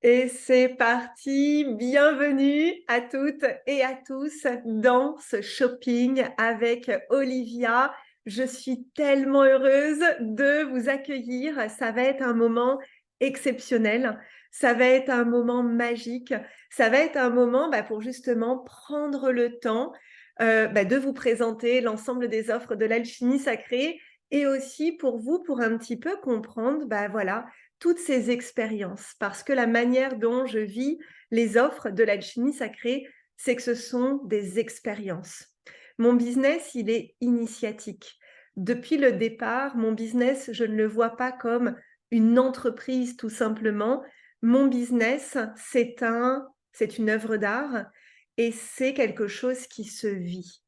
Et c'est parti, bienvenue à toutes et à tous dans ce shopping avec Olivia. Je suis tellement heureuse de vous accueillir. Ça va être un moment exceptionnel, ça va être un moment magique, ça va être un moment pour justement prendre le temps de vous présenter l'ensemble des offres de l'Alchimie Sacrée et aussi pour vous, pour un petit peu comprendre, voilà, toutes ces expériences, parce que la manière dont je vis les offres de l'Alchimie Sacrée, c'est que ce sont des expériences. Mon business, il est initiatique. Depuis le départ, mon business, je ne le vois pas comme une entreprise tout simplement. Mon business, c'est une œuvre d'art et c'est quelque chose qui se vit.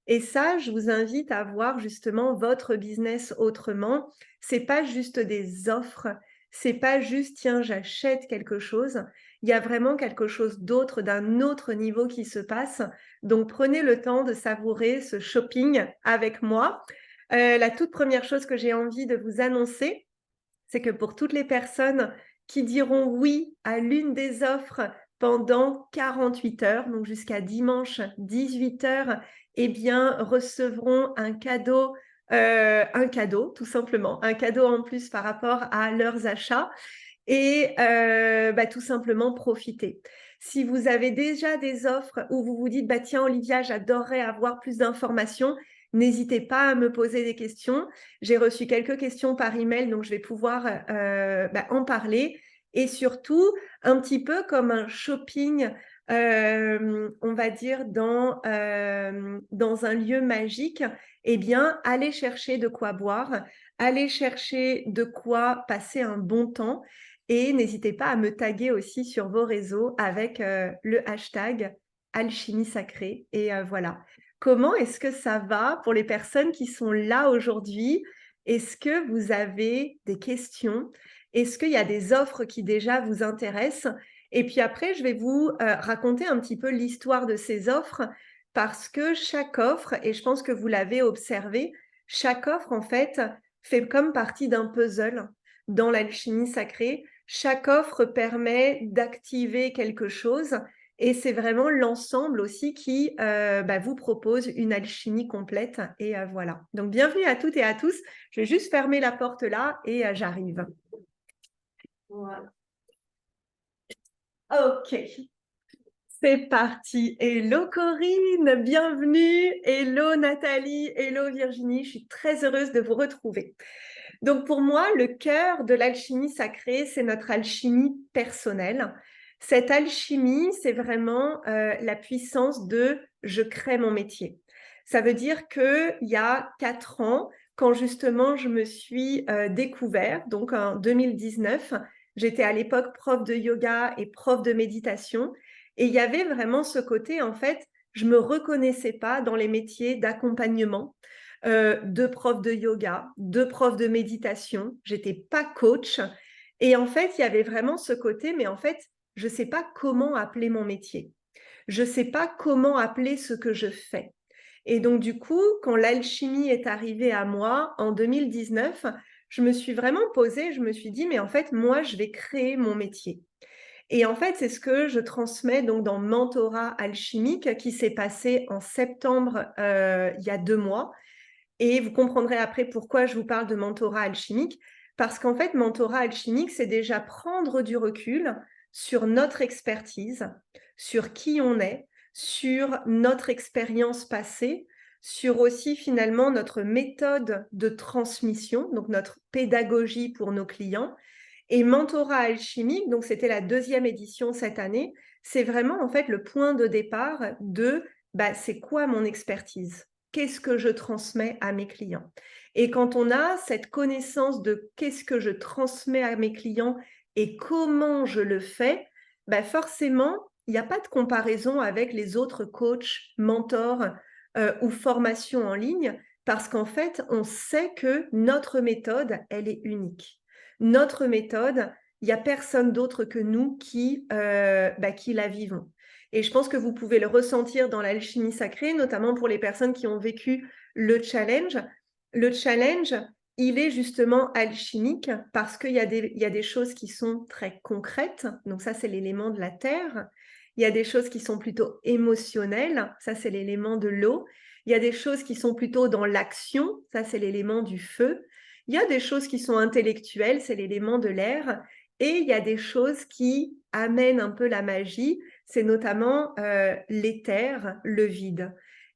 Et ça, je vous invite à voir justement votre business autrement. C'est pas juste des offres, c'est pas juste tiens, j'achète quelque chose. Il y a vraiment quelque chose d'autre, d'un autre niveau qui se passe. Donc prenez le temps de savourer ce shopping avec moi. La toute première chose que j'ai envie de vous annoncer, c'est que pour toutes les personnes qui diront oui à l'une des offres pendant 48 heures, donc jusqu'à dimanche 18 heures, eh bien, recevront un cadeau tout simplement, un cadeau en plus par rapport à leurs achats et tout simplement profiter. Si vous avez déjà des offres où vous vous dites « tiens Olivia, j'adorerais avoir plus d'informations », n'hésitez pas à me poser des questions. J'ai reçu quelques questions par email, donc je vais pouvoir en parler. Et surtout, un petit peu comme un shopping, on va dire, dans un lieu magique, eh bien, allez chercher de quoi boire, allez chercher de quoi passer un bon temps. Et n'hésitez pas à me taguer aussi sur vos réseaux avec le hashtag Alchimie Sacrée. Et voilà. Comment est-ce que ça va pour les personnes qui sont là aujourd'hui? Est-ce que vous avez des questions? Est-ce qu'il y a des offres qui déjà vous intéressent? Et puis après, je vais vous raconter un petit peu l'histoire de ces offres parce que chaque offre, et je pense que vous l'avez observé, chaque offre en fait comme partie d'un puzzle dans l'alchimie sacrée. Chaque offre permet d'activer quelque chose et c'est vraiment l'ensemble aussi qui vous propose une alchimie complète. Et voilà. Donc, bienvenue à toutes et à tous. Je vais juste fermer la porte là et j'arrive. Voilà. OK. C'est parti. Hello Corinne, bienvenue. Hello Nathalie, hello Virginie. Je suis très heureuse de vous retrouver. Donc pour moi, le cœur de l'alchimie sacrée, c'est notre alchimie personnelle. Cette alchimie, c'est vraiment la puissance de je crée mon métier. Ça veut dire qu'il y a 4 ans, quand justement je me suis découvert, donc en 2019, j'étais à l'époque prof de yoga et prof de méditation. Et il y avait vraiment ce côté, en fait, je ne me reconnaissais pas dans les métiers d'accompagnement, de prof de yoga, de prof de méditation. J'étais pas coach. Et en fait, il y avait vraiment ce côté, mais en fait, je ne sais pas comment appeler mon métier. Je ne sais pas comment appeler ce que je fais. Et donc, du coup, quand l'alchimie est arrivée à moi en 2019, je me suis vraiment posée, je me suis dit, mais en fait, moi, je vais créer mon métier. Et en fait, c'est ce que je transmets donc dans Mentorat Alchimique qui s'est passé en septembre, il y a 2 mois. Et vous comprendrez après pourquoi je vous parle de mentorat alchimique. Parce qu'en fait, mentorat alchimique, c'est déjà prendre du recul sur notre expertise, sur qui on est, sur notre expérience passée, sur aussi finalement notre méthode de transmission, donc notre pédagogie pour nos clients. Et mentorat alchimique, donc c'était la 2e édition cette année, c'est vraiment en fait le point de départ de c'est quoi mon expertise? Qu'est-ce que je transmets à mes clients? Et quand on a cette connaissance de qu'est-ce que je transmets à mes clients et comment je le fais, forcément, il n'y a pas de comparaison avec les autres coachs, mentors ou formations en ligne parce qu'en fait, on sait que notre méthode, elle est unique. Notre méthode, il n'y a personne d'autre que nous qui la vivons. Et je pense que vous pouvez le ressentir dans l'alchimie sacrée, notamment pour les personnes qui ont vécu le challenge. Le challenge, il est justement alchimique parce qu'il y a des choses qui sont très concrètes, donc ça c'est l'élément de la terre. Il y a des choses qui sont plutôt émotionnelles, ça c'est l'élément de l'eau. Il y a des choses qui sont plutôt dans l'action, ça c'est l'élément du feu. Il y a des choses qui sont intellectuelles, c'est l'élément de l'air. Et il y a des choses qui amènent un peu la magie, c'est notamment l'éther, le vide.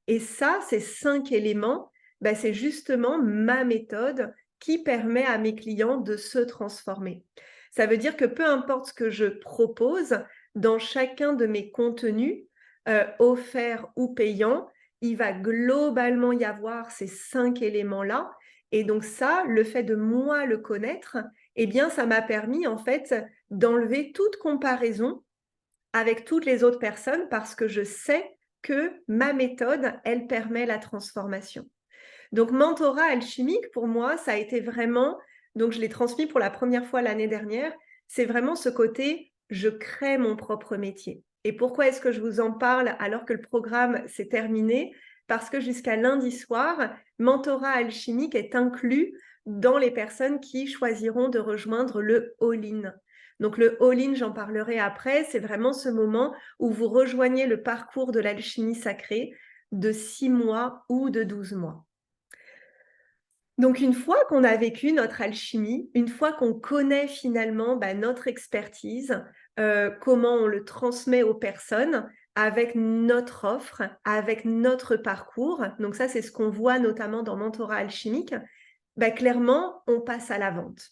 Et ça, ces 5 éléments, ben, c'est justement ma méthode qui permet à mes clients de se transformer. Ça veut dire que peu importe ce que je propose, dans chacun de mes contenus, offerts ou payants, il va globalement y avoir ces 5 éléments-là. Et donc ça, le fait de moi le connaître, eh bien, ça m'a permis en fait d'enlever toute comparaison avec toutes les autres personnes parce que je sais que ma méthode, elle permet la transformation. Donc, mentorat alchimique, pour moi, ça a été vraiment, donc je l'ai transmis pour la première fois l'année dernière, c'est vraiment ce côté, je crée mon propre métier. Et pourquoi est-ce que je vous en parle alors que le programme s'est terminé? Parce que jusqu'à lundi soir, mentorat alchimique est inclus dans les personnes qui choisiront de rejoindre le all-in. Donc le all-in, j'en parlerai après, c'est vraiment ce moment où vous rejoignez le parcours de l'alchimie sacrée de 6 mois ou de 12 mois. Donc une fois qu'on a vécu notre alchimie, une fois qu'on connaît finalement notre expertise, comment on le transmet aux personnes avec notre offre, avec notre parcours, donc ça c'est ce qu'on voit notamment dans Mentorat alchimique, clairement on passe à la vente.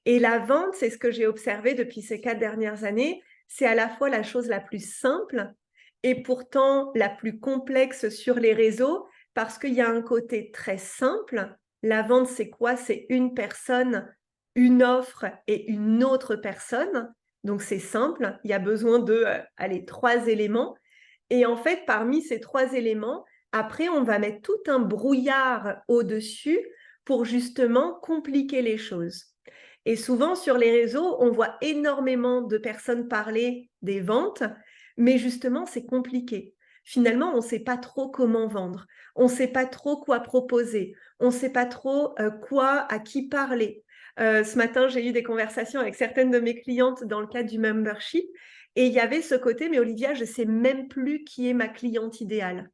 Et la vente, c'est ce que j'ai observé depuis ces 4 dernières années, c'est à la fois la chose la plus simple et pourtant la plus complexe sur les réseaux parce qu'il y a un côté très simple. La vente, c'est quoi? C'est une personne, une offre et une autre personne. Donc c'est simple, il y a besoin de 3 éléments. Et en fait, parmi ces 3 éléments, après, on va mettre tout un brouillard au-dessus pour justement compliquer les choses. Et souvent, sur les réseaux, on voit énormément de personnes parler des ventes, mais justement, c'est compliqué. Finalement, on ne sait pas trop comment vendre, on ne sait pas trop quoi proposer, on ne sait pas trop quoi, à qui parler. Ce matin, j'ai eu des conversations avec certaines de mes clientes dans le cadre du membership, et il y avait ce côté, mais Olivia, je ne sais même plus qui est ma cliente idéale.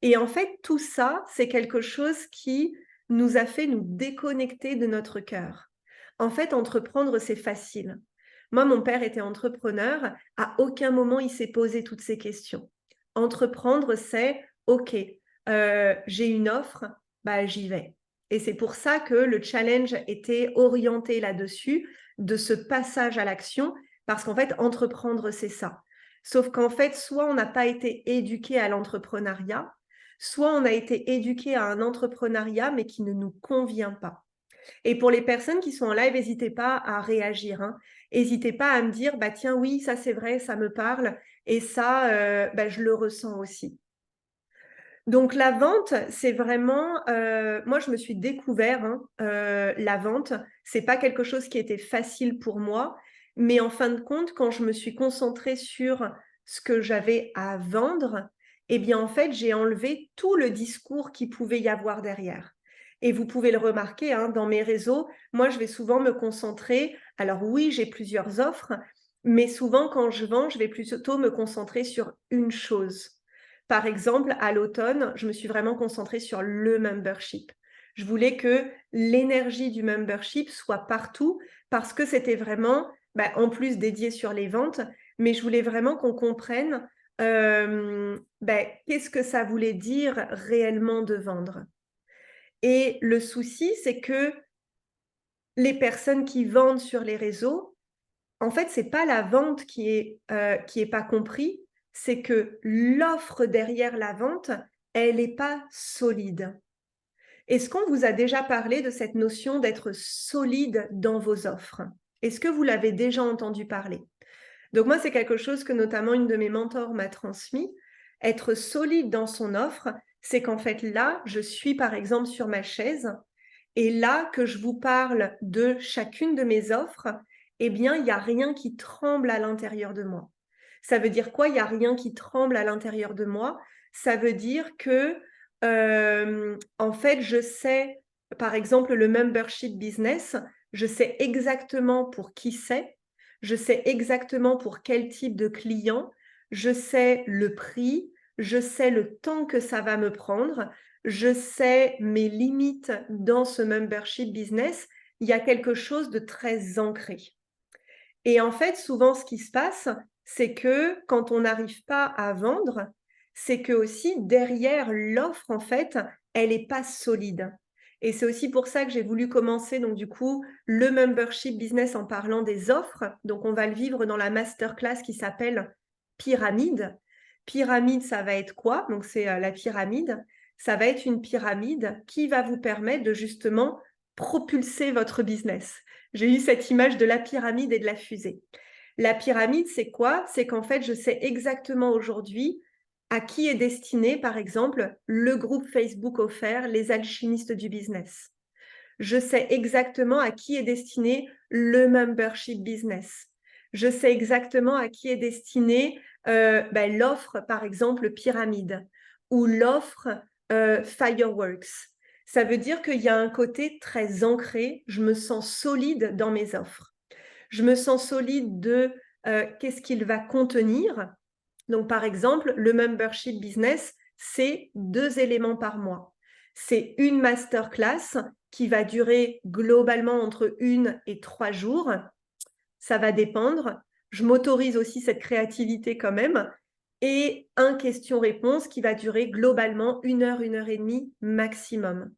Et en fait, tout ça, c'est quelque chose qui nous a fait nous déconnecter de notre cœur. En fait, entreprendre, c'est facile. Moi, mon père était entrepreneur. À aucun moment, il s'est posé toutes ces questions. Entreprendre, c'est OK, j'ai une offre, j'y vais. Et c'est pour ça que le challenge était orienté là-dessus, de ce passage à l'action, parce qu'en fait, entreprendre, c'est ça. Sauf qu'en fait, soit on n'a pas été éduqué à l'entrepreneuriat, soit on a été éduqué à un entrepreneuriat, mais qui ne nous convient pas. Et pour les personnes qui sont en live, n'hésitez pas à réagir. N'hésitez pas à me dire, tiens, oui, ça c'est vrai, ça me parle. Et ça, je le ressens aussi. Donc la vente, c'est vraiment, moi je me suis découvert la vente. C'est pas quelque chose qui était facile pour moi, mais en fin de compte, quand je me suis concentrée sur ce que j'avais à vendre, eh bien en fait j'ai enlevé tout le discours qui pouvait y avoir derrière. Et vous pouvez le remarquer dans mes réseaux, moi je vais souvent me concentrer. Alors oui, j'ai plusieurs offres, mais souvent quand je vends, je vais plutôt me concentrer sur une chose. Par exemple, à l'automne, je me suis vraiment concentrée sur le membership. Je voulais que l'énergie du membership soit partout parce que c'était vraiment, en plus dédié sur les ventes, mais je voulais vraiment qu'on comprenne qu'est-ce que ça voulait dire réellement de vendre. Et le souci, c'est que les personnes qui vendent sur les réseaux, en fait, c'est pas la vente qui est pas compris, c'est que l'offre derrière la vente, elle n'est pas solide. Est-ce qu'on vous a déjà parlé de cette notion d'être solide dans vos offres? Est-ce que vous l'avez déjà entendu parler? Donc moi, c'est quelque chose que notamment une de mes mentors m'a transmis. Être solide dans son offre, c'est qu'en fait là, je suis par exemple sur ma chaise et là que je vous parle de chacune de mes offres, eh bien, il n'y a rien qui tremble à l'intérieur de moi. Ça veut dire quoi? Il n'y a rien qui tremble à l'intérieur de moi. Ça veut dire que, en fait, je sais par exemple, le membership business, je sais exactement pour qui c'est, je sais exactement pour quel type de client, je sais le prix, je sais le temps que ça va me prendre, je sais mes limites dans ce membership business. Il y a quelque chose de très ancré. Et en fait, souvent, ce qui se passe, c'est que quand on n'arrive pas à vendre, c'est que aussi derrière l'offre, en fait, elle n'est pas solide. Et c'est aussi pour ça que j'ai voulu commencer, donc du coup, le membership business en parlant des offres. Donc, on va le vivre dans la masterclass qui s'appelle Pyramide. Pyramide, ça va être quoi? Donc, c'est la pyramide. Ça va être une pyramide qui va vous permettre de justement propulser votre business. J'ai eu cette image de la pyramide et de la fusée. La pyramide, c'est quoi? C'est qu'en fait, je sais exactement aujourd'hui à qui est destiné, par exemple, le groupe Facebook offert, les alchimistes du business. Je sais exactement à qui est destiné le membership business. Je sais exactement à qui est destiné l'offre, par exemple, pyramide ou l'offre Fireworks. Ça veut dire qu'il y a un côté très ancré, je me sens solide dans mes offres. Je me sens solide de qu'est-ce qu'il va contenir. Donc, par exemple, le membership business, c'est 2 éléments par mois. C'est une masterclass qui va durer globalement entre 1 et 3 jours. Ça va dépendre. Je m'autorise aussi cette créativité quand même. Et un question-réponse qui va durer globalement 1 heure et demie maximum.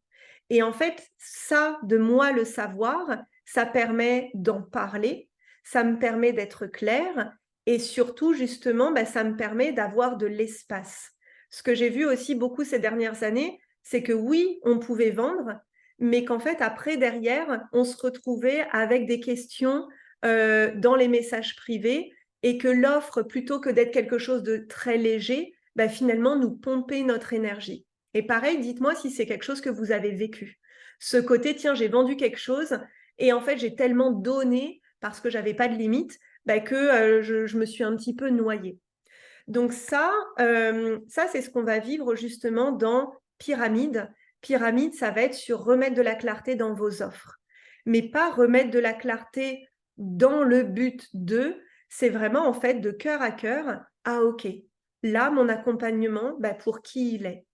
Et en fait, ça, de moi le savoir, ça permet d'en parler, ça me permet d'être claire et surtout, justement, ça me permet d'avoir de l'espace. Ce que j'ai vu aussi beaucoup ces dernières années, c'est que oui, on pouvait vendre, mais qu'en fait, après, derrière, on se retrouvait avec des questions dans les messages privés et que l'offre, plutôt que d'être quelque chose de très léger, finalement, nous pompait notre énergie. Et pareil, dites-moi si c'est quelque chose que vous avez vécu. Ce côté, tiens, j'ai vendu quelque chose et en fait, j'ai tellement donné parce que j'avais pas de limite que je me suis un petit peu noyée. Donc ça c'est ce qu'on va vivre justement dans Pyramide. Pyramide, ça va être sur remettre de la clarté dans vos offres. Mais pas remettre de la clarté dans le but de, c'est vraiment en fait de cœur à cœur. Ah ok, là, mon accompagnement, pour qui il est,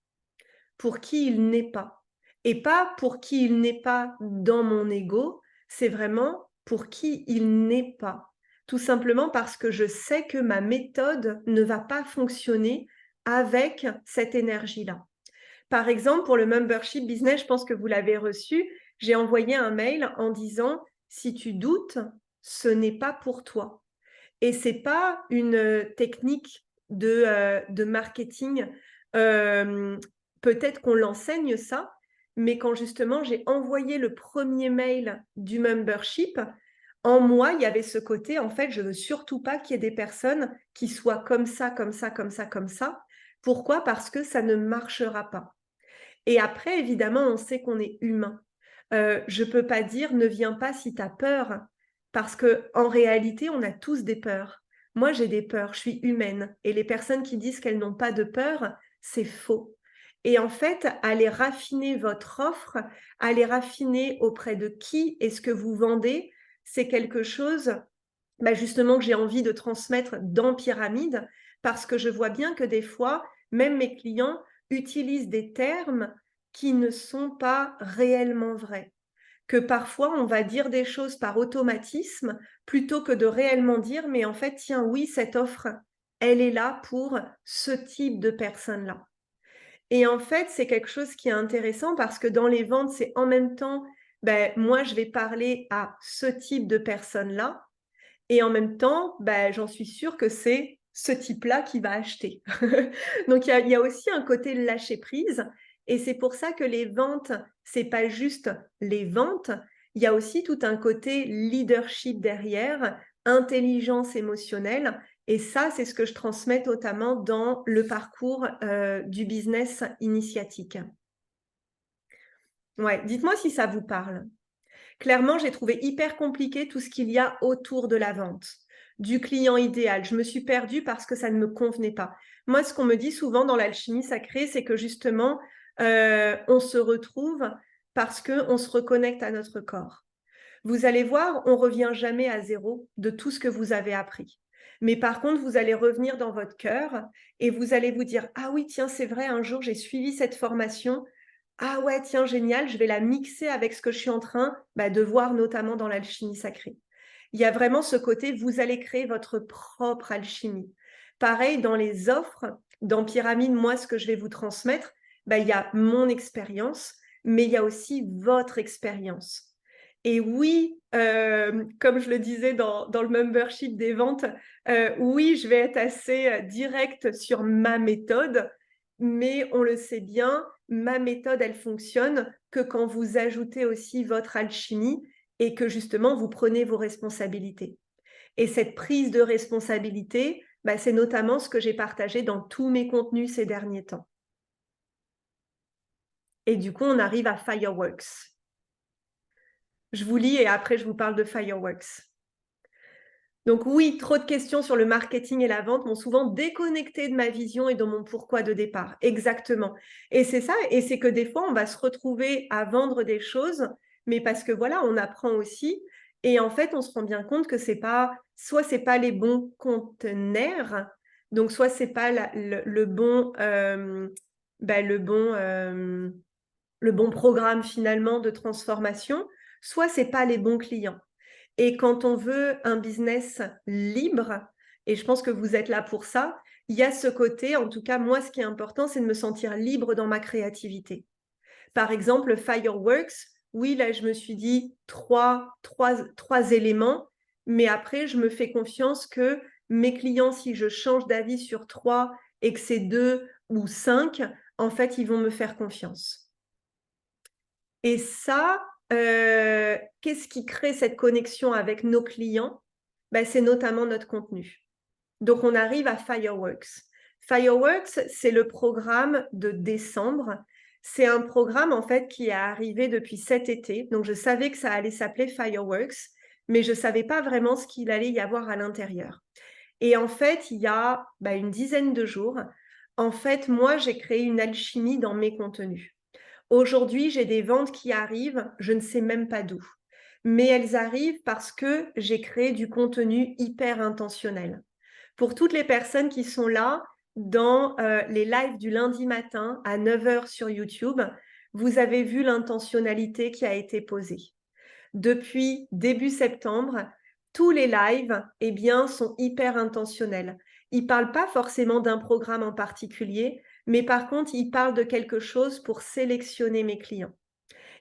pour qui il n'est pas. Et pas pour qui il n'est pas dans mon ego, c'est vraiment pour qui il n'est pas. Tout simplement parce que je sais que ma méthode ne va pas fonctionner avec cette énergie-là. Par exemple, pour le membership business, je pense que vous l'avez reçu, j'ai envoyé un mail en disant si tu doutes, ce n'est pas pour toi. Et c'est pas une technique de marketing. Peut-être qu'on l'enseigne ça, mais quand justement j'ai envoyé le premier mail du membership, en moi, il y avait ce côté, en fait, je veux surtout pas qu'il y ait des personnes qui soient comme ça, comme ça, comme ça, comme ça. Pourquoi? Parce que ça ne marchera pas. Et après, évidemment, on sait qu'on est humain. Je peux pas dire ne viens pas si tu as peur, parce que en réalité, on a tous des peurs. Moi, j'ai des peurs, je suis humaine. Et les personnes qui disent qu'elles n'ont pas de peur, c'est faux. Et en fait, allez raffiner votre offre, allez raffiner auprès de qui est-ce que vous vendez, c'est quelque chose justement que j'ai envie de transmettre dans Pyramide, parce que je vois bien que des fois, même mes clients utilisent des termes qui ne sont pas réellement vrais. Que parfois, on va dire des choses par automatisme plutôt que de réellement dire, mais en fait, tiens, oui, cette offre, elle est là pour ce type de personnes-là. Et en fait, c'est quelque chose qui est intéressant parce que dans les ventes, c'est en même temps, moi, je vais parler à ce type de personnes-là, et en même temps, j'en suis sûre que c'est ce type-là qui va acheter. Donc il y a aussi un côté lâcher prise et c'est pour ça que les ventes, c'est pas juste les ventes, il y a aussi tout un côté leadership derrière, intelligence émotionnelle et ça, c'est ce que je transmets notamment dans le parcours, du business initiatique. Ouais, dites-moi si ça vous parle. Clairement, j'ai trouvé hyper compliqué tout ce qu'il y a autour de la vente, du client idéal. Je me suis perdue parce que ça ne me convenait pas. Moi, ce qu'on me dit souvent dans l'alchimie sacrée, c'est que justement, on se retrouve parce qu'on se reconnecte à notre corps. Vous allez voir, on ne revient jamais à zéro de tout ce que vous avez appris. Mais par contre, vous allez revenir dans votre cœur et vous allez vous dire: ah oui, tiens, c'est vrai, un jour, j'ai suivi cette formation. Ah ouais, tiens, génial, je vais la mixer avec ce que je suis en train de voir, notamment dans l'alchimie sacrée. Il y a vraiment ce côté, vous allez créer votre propre alchimie. Pareil, dans les offres, dans Pyramide, moi, ce que je vais vous transmettre, il y a mon expérience, mais il y a aussi votre expérience. Et oui, comme je le disais dans le membership des ventes, oui, je vais être assez directe sur ma méthode, mais on le sait bien, ma méthode, elle fonctionne que quand vous ajoutez aussi votre alchimie et que justement, vous prenez vos responsabilités. Et cette prise de responsabilité, c'est notamment ce que j'ai partagé dans tous mes contenus ces derniers temps. Et du coup, on arrive à Fireworks. Je vous lis et après, je vous parle de Fireworks. Donc oui, trop de questions sur le marketing et la vente m'ont souvent déconnecté de ma vision et de mon pourquoi de départ. Exactement. Et c'est ça, et c'est que des fois, on va se retrouver à vendre des choses, mais parce que voilà, on apprend aussi. Et en fait, on se rend bien compte que soit c'est pas les bons conteneurs, donc soit c'est pas le bon, le bon programme finalement de transformation, soit c'est pas les bons clients. Et quand on veut un business libre, et je pense que vous êtes là pour ça, il y a ce côté, en tout cas moi ce qui est important, c'est de me sentir libre dans ma créativité. Par exemple, Fireworks, oui, là je me suis dit trois éléments, mais après je me fais confiance que mes clients, si je change d'avis sur 3 et que c'est 2 ou 5, en fait, ils vont me faire confiance. Et ça, qu'est-ce qui crée cette connexion avec nos clients? C'est notamment notre contenu. Donc, on arrive à Fireworks. Fireworks, c'est le programme de décembre. C'est un programme, en fait, qui est arrivé depuis cet été. Donc, je savais que ça allait s'appeler Fireworks, mais je ne savais pas vraiment ce qu'il allait y avoir à l'intérieur. Et en fait, il y a une dizaine de jours, en fait, moi, j'ai créé une alchimie dans mes contenus. Aujourd'hui, j'ai des ventes qui arrivent, je ne sais même pas d'où. Mais elles arrivent parce que j'ai créé du contenu hyper intentionnel. Pour toutes les personnes qui sont là dans les lives du lundi matin à 9h sur YouTube, vous avez vu l'intentionnalité qui a été posée. Depuis début septembre, tous les lives sont hyper intentionnels. Ils ne parlent pas forcément d'un programme en particulier, mais par contre, ils parlent de quelque chose pour sélectionner mes clients.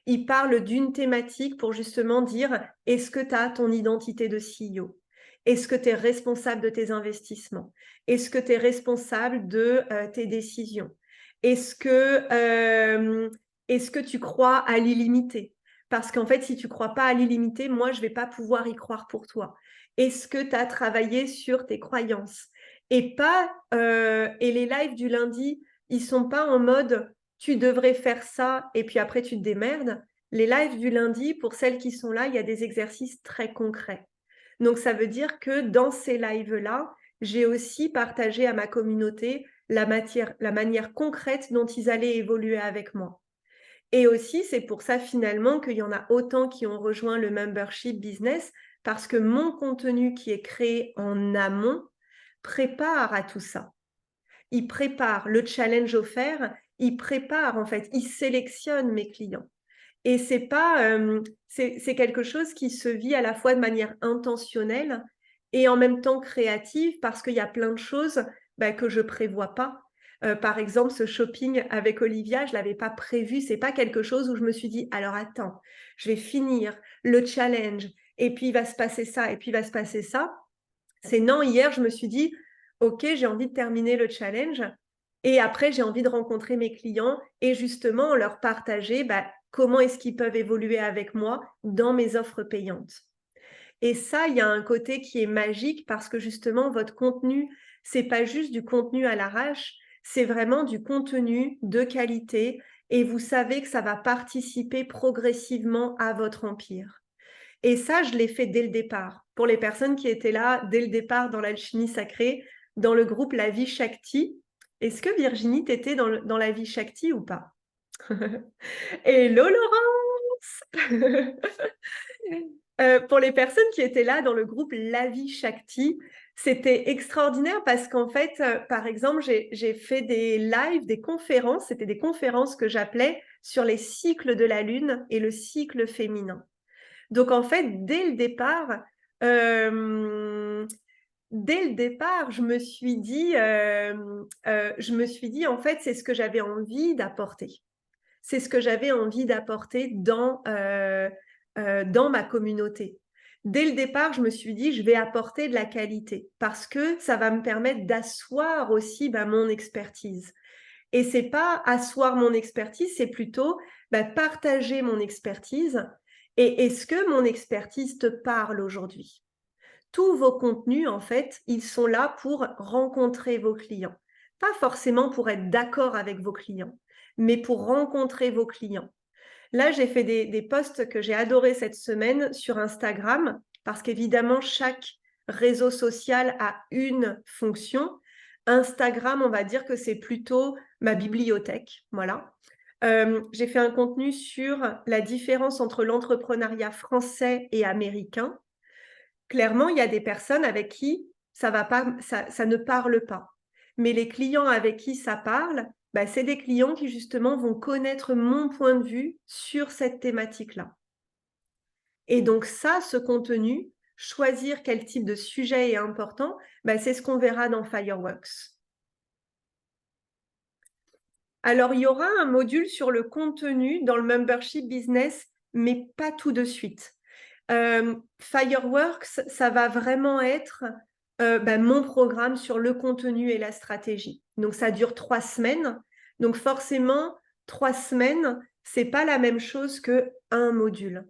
Ils parlent d'une thématique pour justement dire, est-ce que tu as ton identité de CEO? Est-ce que tu es responsable de tes investissements? Est-ce que tu es responsable de tes décisions? Est-ce que tu crois à l'illimité? Parce qu'en fait, si tu ne crois pas à l'illimité, moi, je ne vais pas pouvoir y croire pour toi. Est-ce que tu as travaillé sur tes croyances? Et les lives du lundi, ils ne sont pas en mode tu devrais faire ça et puis après tu te démerdes. Les lives du lundi, pour celles qui sont là, il y a des exercices très concrets. Donc ça veut dire que dans ces lives-là, j'ai aussi partagé à ma communauté la manière concrète dont ils allaient évoluer avec moi. Et aussi, c'est pour ça finalement qu'il y en a autant qui ont rejoint le membership business, parce que mon contenu qui est créé en amont prépare à tout ça. Il prépare le challenge offert, il prépare en fait, il sélectionne mes clients. Et c'est pas, c'est quelque chose qui se vit à la fois de manière intentionnelle et en même temps créative, parce qu'il y a plein de choses que je prévois pas. Par exemple, ce shopping avec Olivia, je l'avais pas prévu. C'est pas quelque chose où je me suis dit, alors attends, je vais finir le challenge et puis il va se passer ça et puis il va se passer ça. C'est non, hier, je me suis dit, ok, j'ai envie de terminer le challenge et après, j'ai envie de rencontrer mes clients et justement leur partager comment est-ce qu'ils peuvent évoluer avec moi dans mes offres payantes. Et ça, il y a un côté qui est magique parce que justement, votre contenu, c'est pas juste du contenu à l'arrache, c'est vraiment du contenu de qualité et vous savez que ça va participer progressivement à votre empire. Et ça, je l'ai fait dès le départ. Pour les personnes qui étaient là dès le départ dans l'alchimie sacrée, dans le groupe La Vie Shakti. Est-ce que Virginie, t'étais dans la Vie Shakti ou pas? Hello Laurent! commence. Pour les personnes qui étaient là dans le groupe La Vie Shakti, c'était extraordinaire parce qu'en fait, par exemple, j'ai fait des lives, des conférences. C'était des conférences que j'appelais sur les cycles de la Lune et le cycle féminin. Donc, en fait, dès le départ, je me suis dit, en fait, c'est ce que j'avais envie d'apporter. C'est ce que j'avais envie d'apporter dans ma communauté. Dès le départ, je me suis dit, je vais apporter de la qualité parce que ça va me permettre d'asseoir aussi mon expertise. Et c'est pas asseoir mon expertise, c'est plutôt partager mon expertise. Et est-ce que mon expertise te parle aujourd'hui? Tous vos contenus, en fait, ils sont là pour rencontrer vos clients. Pas forcément pour être d'accord avec vos clients, mais pour rencontrer vos clients. Là, j'ai fait des posts que j'ai adorés cette semaine sur Instagram, parce qu'évidemment, chaque réseau social a une fonction. Instagram, on va dire que c'est plutôt ma bibliothèque. Voilà. J'ai fait un contenu sur la différence entre l'entrepreneuriat français et américain. Clairement, il y a des personnes avec qui ça ne parle pas. Mais les clients avec qui ça parle, c'est des clients qui justement vont connaître mon point de vue sur cette thématique-là. Et donc ça, ce contenu, choisir quel type de sujet est important, c'est ce qu'on verra dans Fireworks. Alors, il y aura un module sur le contenu dans le membership business, mais pas tout de suite. Fireworks, ça va vraiment être mon programme sur le contenu et la stratégie. Donc, ça dure 3 semaines. Donc, forcément, 3 semaines, c'est pas la même chose qu'un module.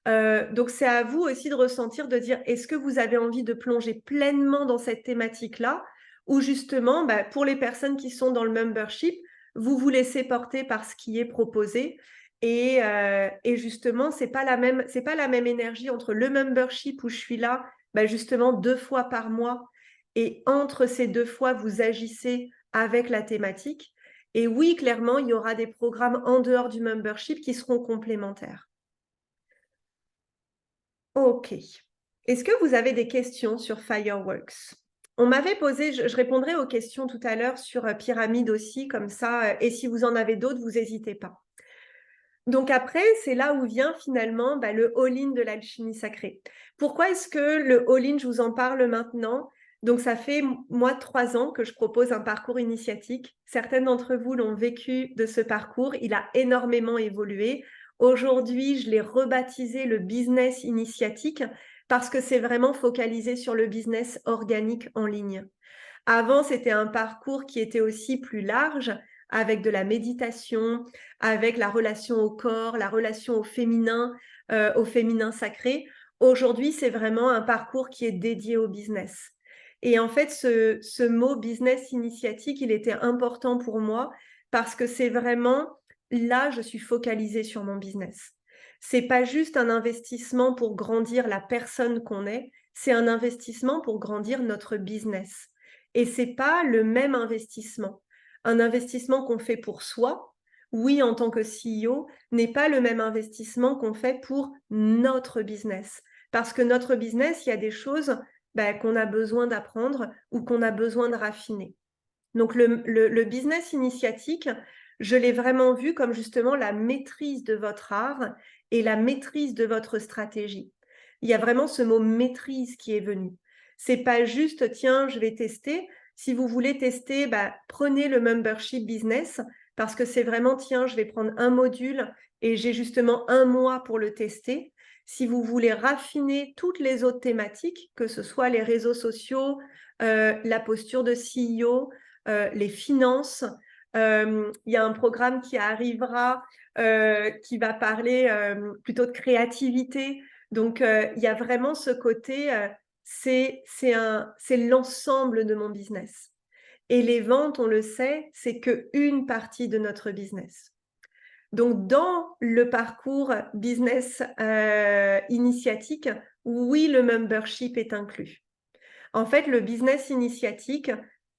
Donc, c'est à vous aussi de ressentir, de dire, est-ce que vous avez envie de plonger pleinement dans cette thématique-là ou justement, pour les personnes qui sont dans le membership, vous vous laissez porter par ce qui est proposé et justement, c'est pas la même énergie entre le membership où je suis là, justement 2 fois par mois et entre ces 2 fois, vous agissez avec la thématique. Et oui, clairement, il y aura des programmes en dehors du membership qui seront complémentaires. Ok. Est-ce que vous avez des questions sur Fireworks? On m'avait posé, je répondrai aux questions tout à l'heure sur Pyramide aussi, comme ça, et si vous en avez d'autres, vous n'hésitez pas. Donc après, c'est là où vient finalement le all-in de l'alchimie sacrée. Pourquoi est-ce que le all-in, je vous en parle maintenant? Donc ça fait, moi, 3 ans que je propose un parcours initiatique. Certaines d'entre vous l'ont vécu de ce parcours. Il a énormément évolué. Aujourd'hui, je l'ai rebaptisé le business initiatique parce que c'est vraiment focalisé sur le business organique en ligne. Avant, c'était un parcours qui était aussi plus large, avec de la méditation, avec la relation au corps, la relation au féminin sacré. Aujourd'hui, c'est vraiment un parcours qui est dédié au business. Et en fait, ce mot business initiatique, il était important pour moi parce que c'est vraiment là, je suis focalisée sur mon business. C'est pas juste un investissement pour grandir la personne qu'on est, c'est un investissement pour grandir notre business. Et c'est pas le même investissement. Un investissement qu'on fait pour soi, oui, en tant que CEO, n'est pas le même investissement qu'on fait pour notre business. Parce que notre business, il y a des choses qu'on a besoin d'apprendre ou qu'on a besoin de raffiner. Donc, le business initiatique, je l'ai vraiment vu comme justement la maîtrise de votre art et la maîtrise de votre stratégie. Il y a vraiment ce mot maîtrise qui est venu. C'est pas juste, tiens, je vais tester. Si vous voulez tester, prenez le membership business parce que c'est vraiment, tiens, je vais prendre un module et j'ai justement 1 mois pour le tester. Si vous voulez raffiner toutes les autres thématiques, que ce soit les réseaux sociaux, la posture de CEO, les finances, il y a un programme qui arrivera qui va parler plutôt de créativité. Donc, il y a vraiment ce côté, c'est l'ensemble de mon business. Et les ventes, on le sait, c'est qu'une partie de notre business. Donc, dans le parcours business initiatique, oui, le membership est inclus. En fait, le business initiatique,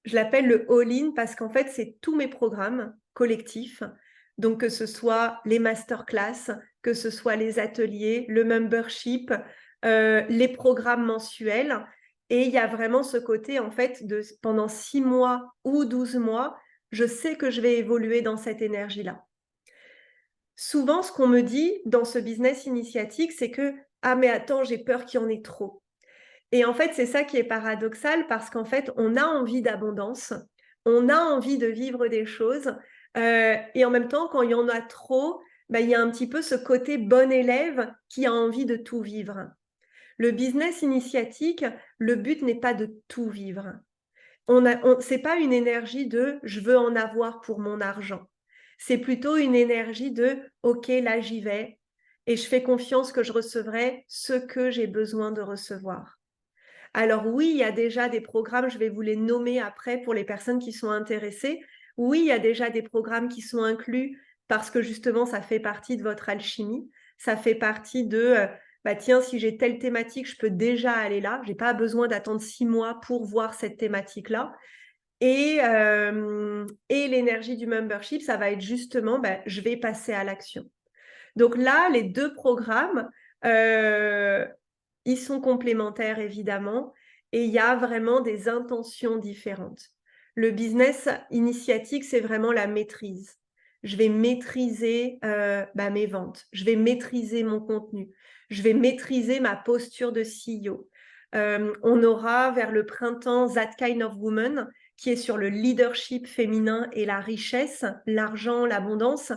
je l'appelle le all-in parce qu'en fait, c'est tous mes programmes collectifs. Donc, que ce soit les masterclass, que ce soit les ateliers, le membership, les programmes mensuels. Et il y a vraiment ce côté, en fait, de pendant 6 mois ou 12 mois, je sais que je vais évoluer dans cette énergie-là. Souvent, ce qu'on me dit dans ce business initiatique, c'est que ah mais attends, j'ai peur qu'il y en ait trop. Et en fait, c'est ça qui est paradoxal parce qu'en fait, on a envie d'abondance, on a envie de vivre des choses, et en même temps, quand il y en a trop, bah, il y a un petit peu ce côté bon élève qui a envie de tout vivre. Le business initiatique, le but n'est pas de tout vivre. C'est pas une énergie de je veux en avoir pour mon argent. C'est plutôt une énergie de ok, là j'y vais et je fais confiance que je recevrai ce que j'ai besoin de recevoir. Alors oui, il y a déjà des programmes, je vais vous les nommer après pour les personnes qui sont intéressées. Oui, il y a déjà des programmes qui sont inclus parce que justement, ça fait partie de votre alchimie. Ça fait partie de, bah tiens, si j'ai telle thématique, je peux déjà aller là. Je n'ai pas besoin d'attendre 6 mois pour voir cette thématique-là. Et l'énergie du membership, ça va être justement, bah, je vais passer à l'action. Donc là, les deux programmes, ils sont complémentaires évidemment et il y a vraiment des intentions différentes. Le business initiatique, c'est vraiment la maîtrise. Je vais maîtriser bah, mes ventes, je vais maîtriser mon contenu, je vais maîtriser ma posture de CEO. On aura vers le printemps That Kind of Woman qui est sur le leadership féminin et la richesse, l'argent, l'abondance.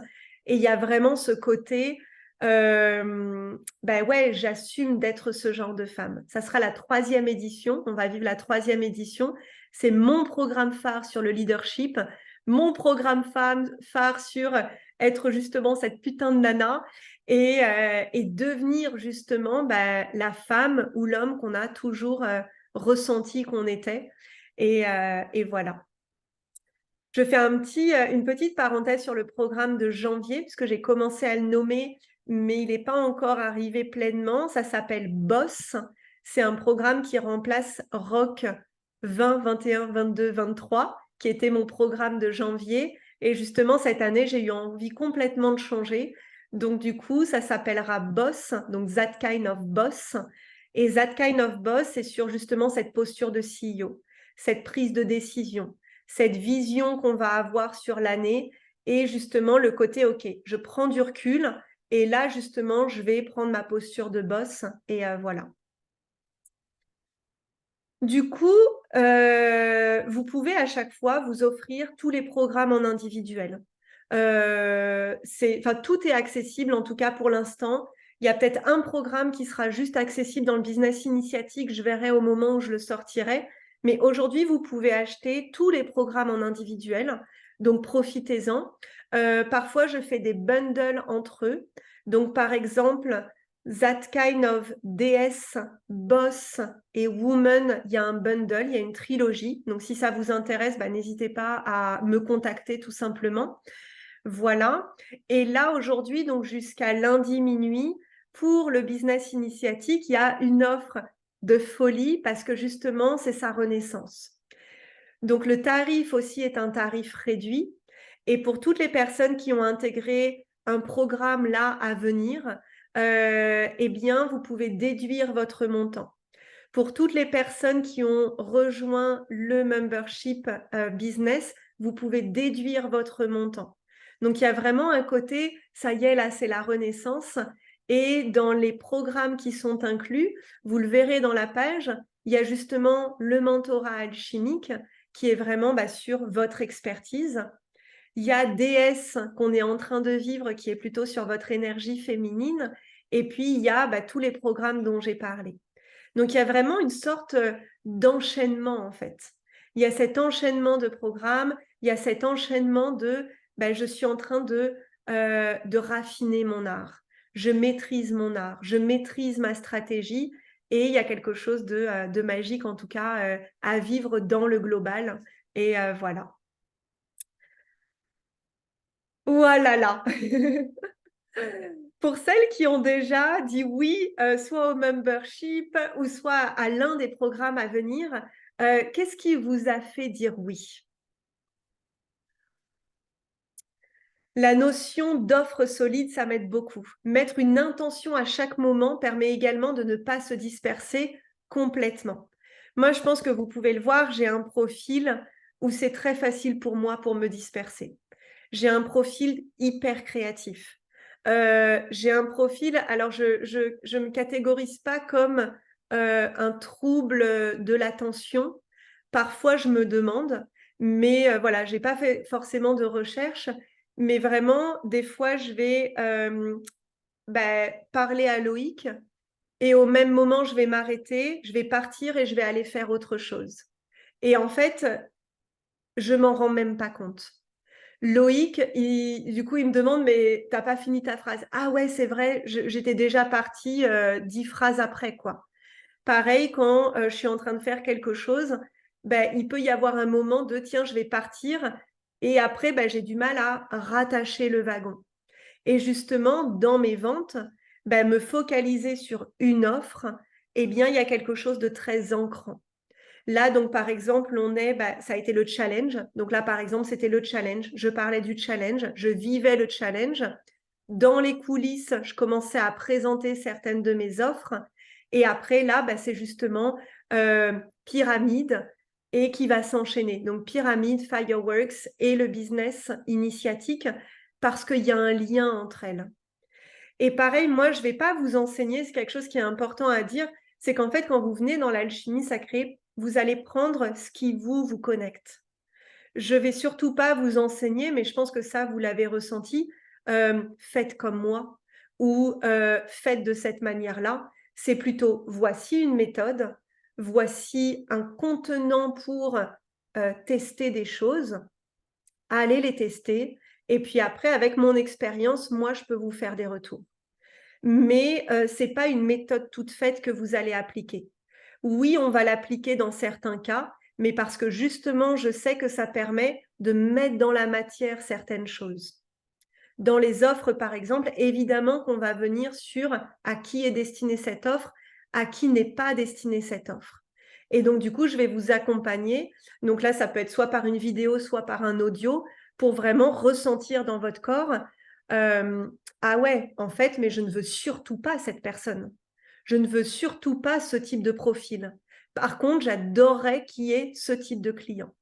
Et il y a vraiment ce côté ben ouais, j'assume d'être ce genre de femme. Ça sera la 3e édition. On va vivre la 3e édition. C'est mon programme phare sur le leadership, mon programme phare sur être justement cette putain de nana et devenir justement ben, la femme ou l'homme qu'on a toujours ressenti qu'on était. Et voilà. Je fais une petite parenthèse sur le programme de janvier, puisque j'ai commencé à le nommer, mais il n'est pas encore arrivé pleinement. Ça s'appelle Boss. C'est un programme qui remplace Rock 20, 21, 22, 23, qui était mon programme de janvier. Et justement, cette année, j'ai eu envie complètement de changer. Donc, du coup, ça s'appellera Boss, donc That Kind of Boss. Et That Kind of Boss, c'est sur justement cette posture de CEO, cette prise de décision, cette vision qu'on va avoir sur l'année et justement le côté, ok, je prends du recul et là, justement, je vais prendre ma posture de boss et voilà. Du coup, vous pouvez à chaque fois vous offrir tous les programmes en individuel. Tout est accessible, en tout cas pour l'instant. Il y a peut-être un programme qui sera juste accessible dans le business initiatique. Je verrai au moment où je le sortirai. Mais aujourd'hui, vous pouvez acheter tous les programmes en individuel. Donc, profitez-en. Parfois, je fais des bundles entre eux. Donc, par exemple, That Kind of DS, Boss et Woman, il y a un bundle, il y a une trilogie. Donc, si ça vous intéresse, bah, n'hésitez pas à me contacter tout simplement. Voilà. Et là, aujourd'hui, donc jusqu'à lundi minuit, pour le business initiatique, il y a une offre de folie parce que justement, c'est sa renaissance. Donc, le tarif aussi est un tarif réduit. Et pour toutes les personnes qui ont intégré un programme là à venir, eh bien, vous pouvez déduire votre montant. Pour toutes les personnes qui ont rejoint le membership business, vous pouvez déduire votre montant. Donc, il y a vraiment un côté, ça y est, là, c'est la renaissance. Et dans les programmes qui sont inclus, vous le verrez dans la page, il y a justement le mentorat alchimique qui est vraiment sur votre expertise. Il y a DS qu'on est en train de vivre qui est plutôt sur votre énergie féminine. Et puis, il y a tous les programmes dont j'ai parlé. Donc, il y a vraiment une sorte d'enchaînement, en fait. Il y a cet enchaînement de programmes, il y a cet enchaînement de je suis en train de raffiner mon art. Je maîtrise mon art, je maîtrise ma stratégie et il y a quelque chose de magique, en tout cas, à vivre dans le global. Et voilà. Voilà là. Pour celles qui ont déjà dit oui, soit au membership ou soit à l'un des programmes à venir, qu'est-ce qui vous a fait dire oui? La notion d'offre solide, ça m'aide beaucoup. Mettre une intention à chaque moment permet également de ne pas se disperser complètement. Moi, je pense que vous pouvez le voir, j'ai un profil où c'est très facile pour moi pour me disperser. J'ai un profil hyper créatif. J'ai un profil, alors je me catégorise pas comme un trouble de l'attention. Parfois, je me demande, mais voilà, j'ai pas fait forcément de recherche, mais vraiment, des fois, je vais parler à Loïc et au même moment, je vais m'arrêter, je vais partir et je vais aller faire autre chose. Et en fait, je m'en rends même pas compte. Loïc, du coup, il me demande, mais t'as pas fini ta phrase? Ah ouais, c'est vrai, j'étais déjà partie 10 phrases après, quoi. Pareil, quand je suis en train de faire quelque chose, il peut y avoir un moment de, tiens, je vais partir, et après, j'ai du mal à rattacher le wagon. Et justement, dans mes ventes, me focaliser sur une offre, eh bien, il y a quelque chose de très ancrant. Là, donc, par exemple, ça a été le challenge. Donc là, par exemple, c'était le challenge. Je parlais du challenge, je vivais le challenge. Dans les coulisses, je commençais à présenter certaines de mes offres. Et après, là, c'est justement pyramide et qui va s'enchaîner. Donc, pyramide, Fireworks et le business initiatique parce qu'il y a un lien entre elles. Et pareil, moi, je ne vais pas vous enseigner, c'est quelque chose qui est important à dire, c'est qu'en fait, quand vous venez dans l'alchimie sacrée, vous allez prendre ce qui vous connecte. Je vais surtout pas vous enseigner, mais je pense que ça, vous l'avez ressenti, faites comme moi ou faites de cette manière-là. C'est plutôt, voici une méthode, voici un contenant pour tester des choses, allez les tester, et puis après, avec mon expérience, moi, je peux vous faire des retours. Mais ce n'est pas une méthode toute faite que vous allez appliquer. Oui, on va l'appliquer dans certains cas, mais parce que justement, je sais que ça permet de mettre dans la matière certaines choses. Dans les offres, par exemple, évidemment qu'on va venir sur à qui est destinée cette offre, à qui n'est pas destinée cette offre. Et donc, du coup, je vais vous accompagner. Donc là, ça peut être soit par une vidéo, soit par un audio, pour vraiment ressentir dans votre corps, ah ouais, en fait, mais je ne veux surtout pas cette personne. Je ne veux surtout pas ce type de profil. Par contre, j'adorerais qu'il y ait ce type de client.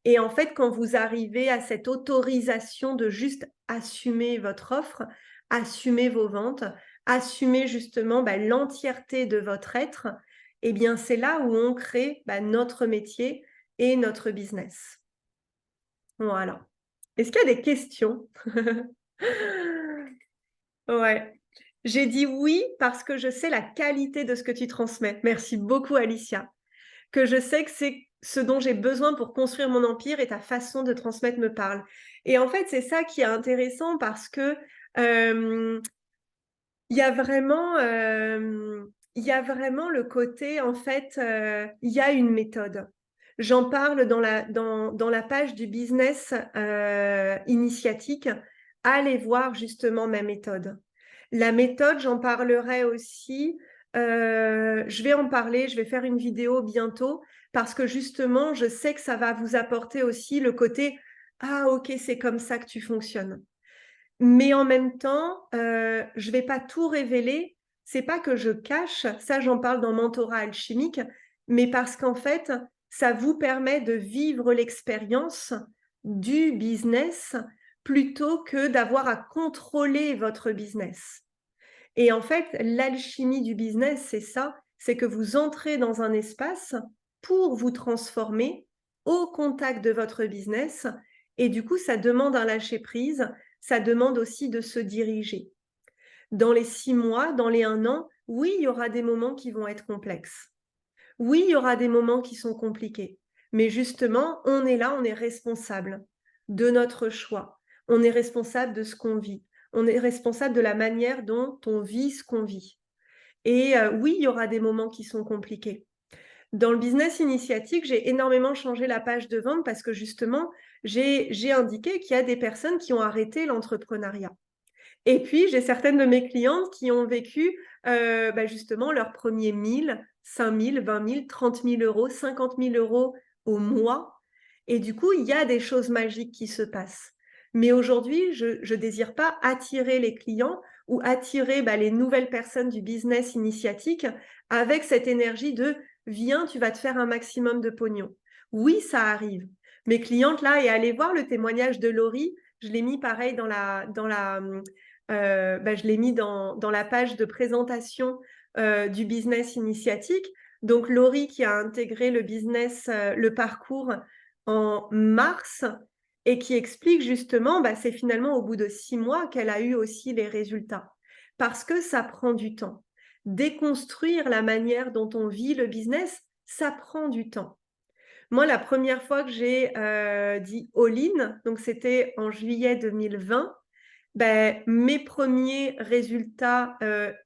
Et en fait, quand vous arrivez à cette autorisation de juste assumer votre offre, assumer vos ventes, assumer justement l'entièreté de votre être, eh bien, c'est là où on crée notre métier et notre business. Voilà. Est-ce qu'il y a des questions? Ouais. J'ai dit oui parce que je sais la qualité de ce que tu transmets. Merci beaucoup, Alicia. Que je sais que c'est ce dont j'ai besoin pour construire mon empire et ta façon de transmettre me parle. Et en fait, c'est ça qui est intéressant parce que il y a vraiment, il y a vraiment le côté, en fait, il y a une méthode. J'en parle dans la page du business initiatique. Allez voir justement ma méthode. La méthode, j'en parlerai aussi. Je vais en parler, je vais faire une vidéo bientôt parce que justement, je sais que ça va vous apporter aussi le côté « Ah ok, c'est comme ça que tu fonctionnes ». Mais en même temps, je ne vais pas tout révéler. C'est pas que je cache, ça j'en parle dans Mentorat alchimique, mais parce qu'en fait, ça vous permet de vivre l'expérience du business plutôt que d'avoir à contrôler votre business. Et en fait, l'alchimie du business, c'est ça, c'est que vous entrez dans un espace pour vous transformer au contact de votre business. Et du coup, ça demande un lâcher-prise, ça demande aussi de se diriger. Dans les 6 mois, dans les 1 an, oui, il y aura des moments qui vont être complexes. Oui, il y aura des moments qui sont compliqués. Mais justement, on est là, on est responsable de notre choix. On est responsable de ce qu'on vit. On est responsable de la manière dont on vit ce qu'on vit. Et oui, il y aura des moments qui sont compliqués. Dans le business initiatique, j'ai énormément changé la page de vente parce que justement, j'ai indiqué qu'il y a des personnes qui ont arrêté l'entrepreneuriat. Et puis, j'ai certaines de mes clientes qui ont vécu justement leurs premiers 1000, 5000, 20 000, 30 000 euros, 50 000 euros au mois. Et du coup, il y a des choses magiques qui se passent. Mais aujourd'hui, je ne désire pas attirer les clients ou attirer les nouvelles personnes du business initiatique avec cette énergie de « viens, tu vas te faire un maximum de pognon ». Oui, ça arrive. Mes clientes là, et allez voir le témoignage de Laurie, je l'ai mis pareil je l'ai mis dans la page de présentation du business initiatique. Donc Laurie qui a intégré le business, le parcours en mars et qui explique justement, c'est finalement au bout de 6 mois qu'elle a eu aussi les résultats. Parce que ça prend du temps. Déconstruire la manière dont on vit le business, ça prend du temps. Moi, la première fois que j'ai dit all-in, donc c'était en juillet 2020, mes premiers résultats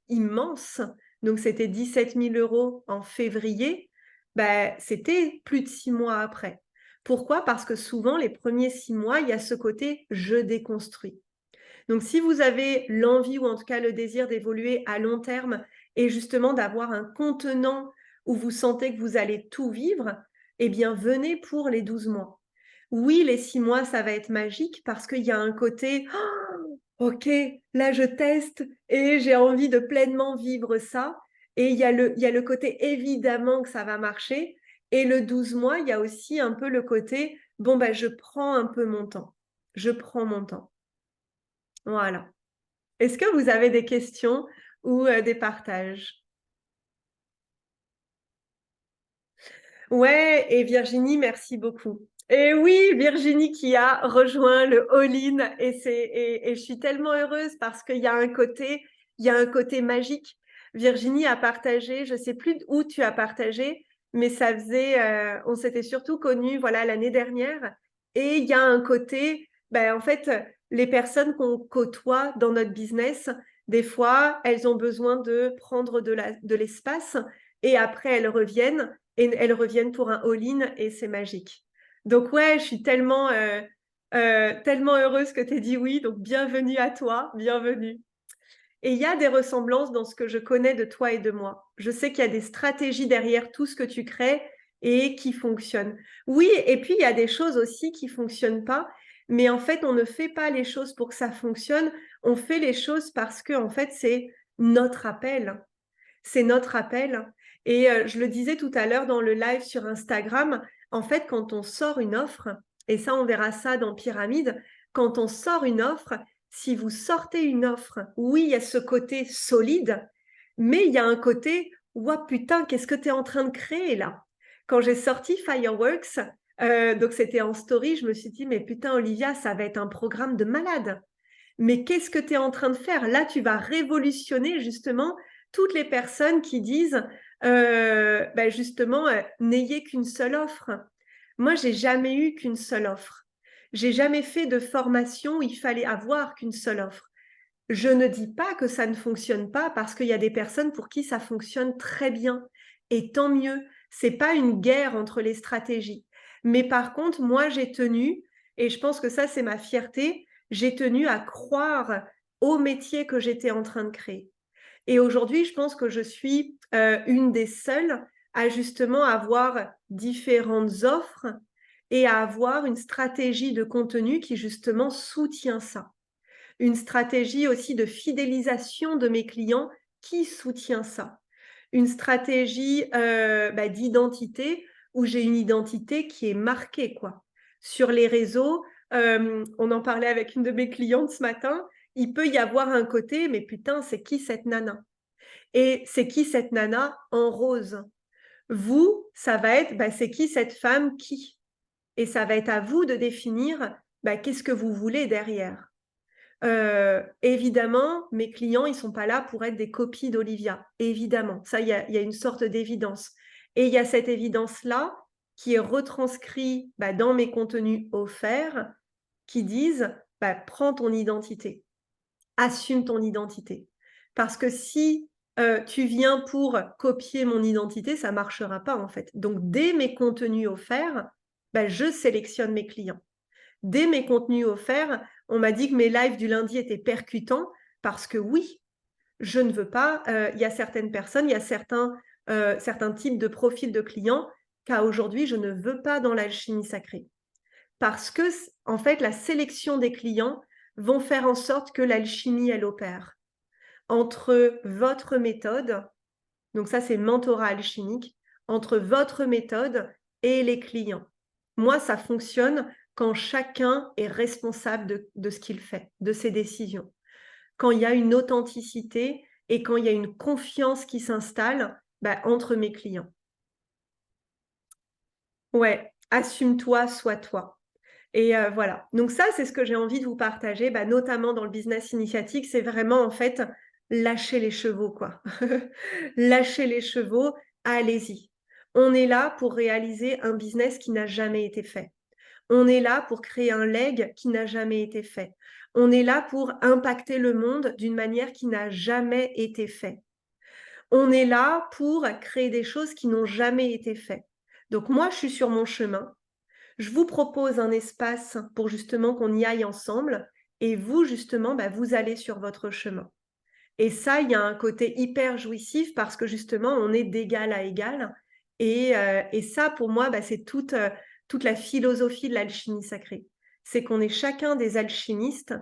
immenses, donc c'était 17 000 € en février, c'était plus de 6 mois après. Pourquoi? Parce que souvent, les premiers 6 mois, il y a ce côté « je déconstruis ». Donc, si vous avez l'envie ou en tout cas le désir d'évoluer à long terme et justement d'avoir un contenant où vous sentez que vous allez tout vivre, eh bien, venez pour les 12 mois. Oui, les 6 mois, ça va être magique parce qu'il y a un côté « ok, là, je teste et j'ai envie de pleinement vivre ça ». Et il y a le côté évidemment que ça va marcher. Et le 12 mois, il y a aussi un peu le côté « bon, je prends un peu mon temps. Je prends mon temps ». Voilà. Est-ce que vous avez des questions ou des partages? Ouais, et Virginie, merci beaucoup. Et oui, Virginie qui a rejoint le all-in et je suis tellement heureuse parce qu'il y a un côté magique. Virginie a partagé, je sais plus où tu as partagé, mais ça faisait, on s'était surtout connus, voilà, l'année dernière. Et il y a un côté, en fait, les personnes qu'on côtoie dans notre business, des fois, elles ont besoin de prendre de l'espace et après elles reviennent pour un all-in et c'est magique. Donc ouais, je suis tellement heureuse que tu aies dit oui, donc bienvenue à toi, bienvenue. Et il y a des ressemblances dans ce que je connais de toi et de moi. Je sais qu'il y a des stratégies derrière tout ce que tu crées et qui fonctionnent. Oui, et puis il y a des choses aussi qui fonctionnent pas, mais en fait, on ne fait pas les choses pour que ça fonctionne, on fait les choses parce que en fait, c'est notre appel. C'est notre appel. Et je le disais tout à l'heure dans le live sur Instagram, en fait, quand on sort une offre, et ça, on verra ça dans Pyramide, quand on sort une offre, si vous sortez une offre, oui, il y a ce côté solide, mais il y a un côté, ouah putain, qu'est-ce que tu es en train de créer là? Quand j'ai sorti Fireworks, donc c'était en story, je me suis dit, mais putain, Olivia, ça va être un programme de malade. Mais qu'est-ce que tu es en train de faire? Là, tu vas révolutionner justement toutes les personnes qui disent justement, n'ayez qu'une seule offre. Moi, j'ai jamais eu qu'une seule offre. J'ai jamais fait de formation où il fallait avoir qu'une seule offre. Je ne dis pas que ça ne fonctionne pas parce qu'il y a des personnes pour qui ça fonctionne très bien. Et tant mieux. C'est pas une guerre entre les stratégies. Mais par contre, moi, j'ai tenu, et je pense que ça, c'est ma fierté, j'ai tenu à croire au métier que j'étais en train de créer. Et aujourd'hui, je pense que je suis une des seules à justement avoir différentes offres et à avoir une stratégie de contenu qui justement soutient ça. Une stratégie aussi de fidélisation de mes clients qui soutient ça. Une stratégie d'identité où j'ai une identité qui est marquée, quoi. Sur les réseaux, on en parlait avec une de mes clientes ce matin, il peut y avoir un côté, mais putain, c'est qui cette nana? Et c'est qui cette nana en rose? Vous, ça va être, c'est qui cette femme qui? Et ça va être à vous de définir qu'est-ce que vous voulez derrière. Évidemment, mes clients, ils sont pas là pour être des copies d'Olivia. Évidemment, ça, il y a une sorte d'évidence. Et il y a cette évidence-là qui est retranscrite dans mes contenus offerts qui disent prends ton identité, assume ton identité. Parce que si tu viens pour copier mon identité, ça ne marchera pas en fait. Donc, dès mes contenus offerts, je sélectionne mes clients. Dès mes contenus offerts, on m'a dit que mes lives du lundi étaient percutants parce que oui, je ne veux pas, il y a certaines personnes, il y a certains types de profils de clients qu'à aujourd'hui, je ne veux pas dans l'alchimie sacrée. parce que, en fait, la sélection des clients vont faire en sorte que l'alchimie, elle opère. Entre votre méthode, donc ça c'est mentorat alchimique, entre votre méthode et les clients. Moi, ça fonctionne quand chacun est responsable de ce qu'il fait, de ses décisions. Quand il y a une authenticité et quand il y a une confiance qui s'installe entre mes clients. Ouais, assume-toi, sois toi. Et voilà. Donc ça, c'est ce que j'ai envie de vous partager, notamment dans le business initiatique, c'est vraiment en fait lâcher les chevaux, quoi. Lâcher les chevaux, allez-y. On est là pour réaliser un business qui n'a jamais été fait. On est là pour créer un leg qui n'a jamais été fait. On est là pour impacter le monde d'une manière qui n'a jamais été faite. On est là pour créer des choses qui n'ont jamais été faites. Donc moi, je suis sur mon chemin. Je vous propose un espace pour justement qu'on y aille ensemble et vous, justement, vous allez sur votre chemin. Et ça, il y a un côté hyper jouissif parce que justement, on est d'égal à égal. Et ça, pour moi, c'est toute la philosophie de l'alchimie sacrée. C'est qu'on est chacun des alchimistes,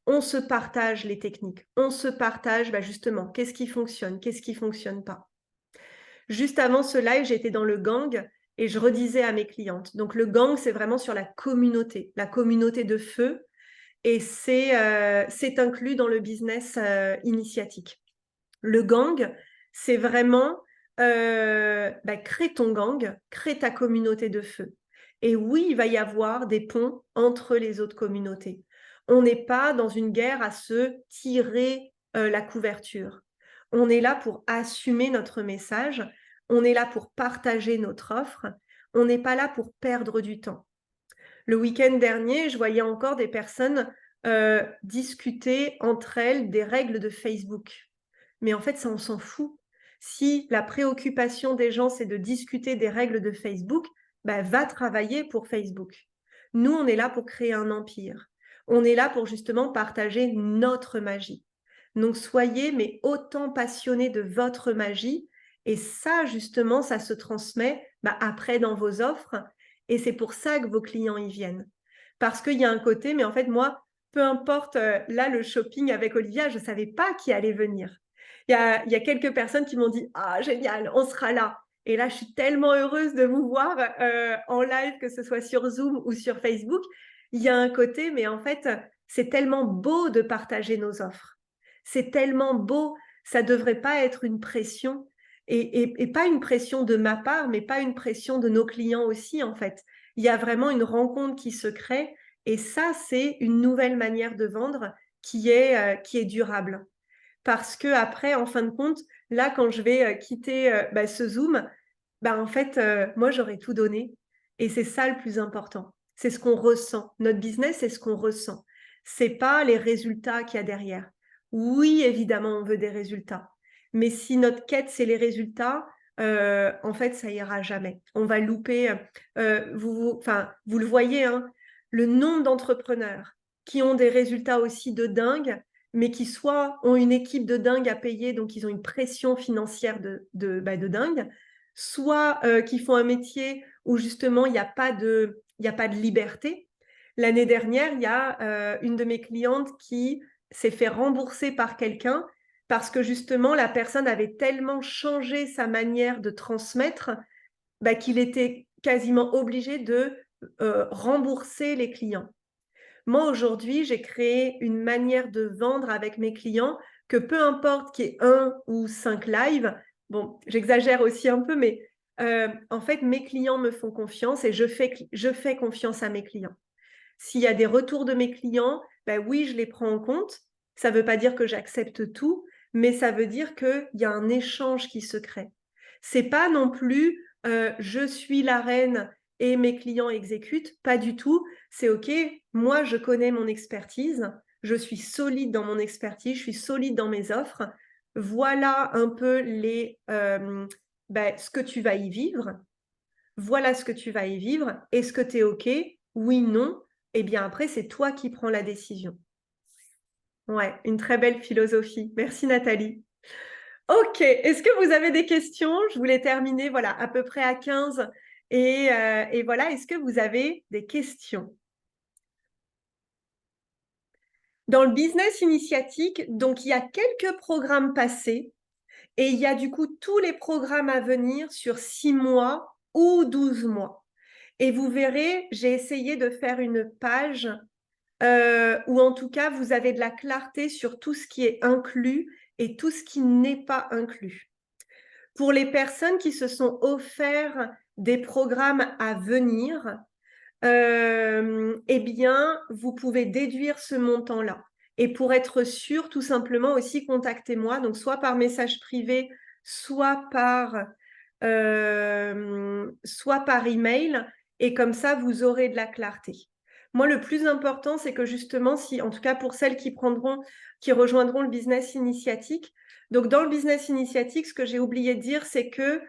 on se partage les techniques, on se partage justement qu'est-ce qui fonctionne, qu'est-ce qui ne fonctionne pas. Juste avant ce live, j'étais dans le gang et je redisais à mes clientes. Donc le gang, c'est vraiment sur la communauté de feu. Et c'est inclus dans le business initiatique. Le gang, c'est vraiment crée ton gang, crée ta communauté de feu. Et oui, il va y avoir des ponts entre les autres communautés. On n'est pas dans une guerre à se tirer la couverture. On est là pour assumer notre message. On est là pour partager notre offre. On n'est pas là pour perdre du temps. Le week-end dernier, je voyais encore des personnes discuter entre elles des règles de Facebook. Mais en fait, ça, on s'en fout. Si la préoccupation des gens, c'est de discuter des règles de Facebook, va travailler pour Facebook. Nous, on est là pour créer un empire. On est là pour justement partager notre magie. Donc, soyez mais autant passionnés de votre magie. Et ça, justement, ça se transmet après dans vos offres. Et c'est pour ça que vos clients y viennent. Parce qu'il y a un côté, mais en fait, moi, peu importe, là, le shopping avec Olivia, je ne savais pas qui allait venir. Il y a quelques personnes qui m'ont dit « Ah, génial, on sera là !» Et là, je suis tellement heureuse de vous voir en live, que ce soit sur Zoom ou sur Facebook. Il y a un côté, mais en fait, c'est tellement beau de partager nos offres. C'est tellement beau, ça ne devrait pas être une pression. Et pas une pression de ma part, mais pas une pression de nos clients aussi, en fait. Il y a vraiment une rencontre qui se crée. Et ça, c'est une nouvelle manière de vendre qui est durable. Parce que après, en fin de compte, là, quand je vais quitter ce Zoom, en fait, moi, j'aurais tout donné. Et c'est ça le plus important. C'est ce qu'on ressent. Notre business, c'est ce qu'on ressent. C'est pas les résultats qu'il y a derrière. Oui, évidemment, on veut des résultats. Mais si notre quête, c'est les résultats, en fait, ça ira jamais. On va louper. Vous le voyez, hein, le nombre d'entrepreneurs qui ont des résultats aussi de dingue, mais qui soit ont une équipe de dingue à payer, donc ils ont une pression financière de dingue, soit qui font un métier où justement il n'y a pas de liberté. L'année dernière, il y a une de mes clientes qui s'est fait rembourser par quelqu'un parce que justement la personne avait tellement changé sa manière de transmettre qu'il était quasiment obligé de rembourser les clients. Moi, aujourd'hui, j'ai créé une manière de vendre avec mes clients que peu importe qu'il y ait 1 ou 5 lives, bon, j'exagère aussi un peu, mais en fait, mes clients me font confiance et je fais confiance à mes clients. S'il y a des retours de mes clients, oui, je les prends en compte. Ça ne veut pas dire que j'accepte tout, mais ça veut dire qu'il y a un échange qui se crée. C'est pas non plus je suis la reine et mes clients exécutent, pas du tout. C'est OK, moi je connais mon expertise, je suis solide dans mon expertise, je suis solide dans mes offres. Voilà un peu ce que tu vas y vivre. Voilà ce que tu vas y vivre. Est-ce que tu es OK? Oui, non. Eh bien après, c'est toi qui prends la décision. Ouais, une très belle philosophie. Merci Nathalie. Ok, est-ce que vous avez des questions? Je voulais terminer voilà, à peu près à 15. Et voilà, est-ce que vous avez des questions? Dans le business initiatique, donc il y a quelques programmes passés et il y a du coup tous les programmes à venir sur 6 mois ou 12 mois. Et vous verrez, j'ai essayé de faire une page où en tout cas vous avez de la clarté sur tout ce qui est inclus et tout ce qui n'est pas inclus. Pour les personnes qui se sont offerts des programmes à venir, eh bien, vous pouvez déduire ce montant-là. Et pour être sûr, tout simplement aussi, contactez-moi, donc soit par message privé, soit soit par email, et comme ça, vous aurez de la clarté. Moi, le plus important, c'est que justement, si, en tout cas pour celles qui rejoindront le business initiatique, donc dans le business initiatique, ce que j'ai oublié de dire, c'est que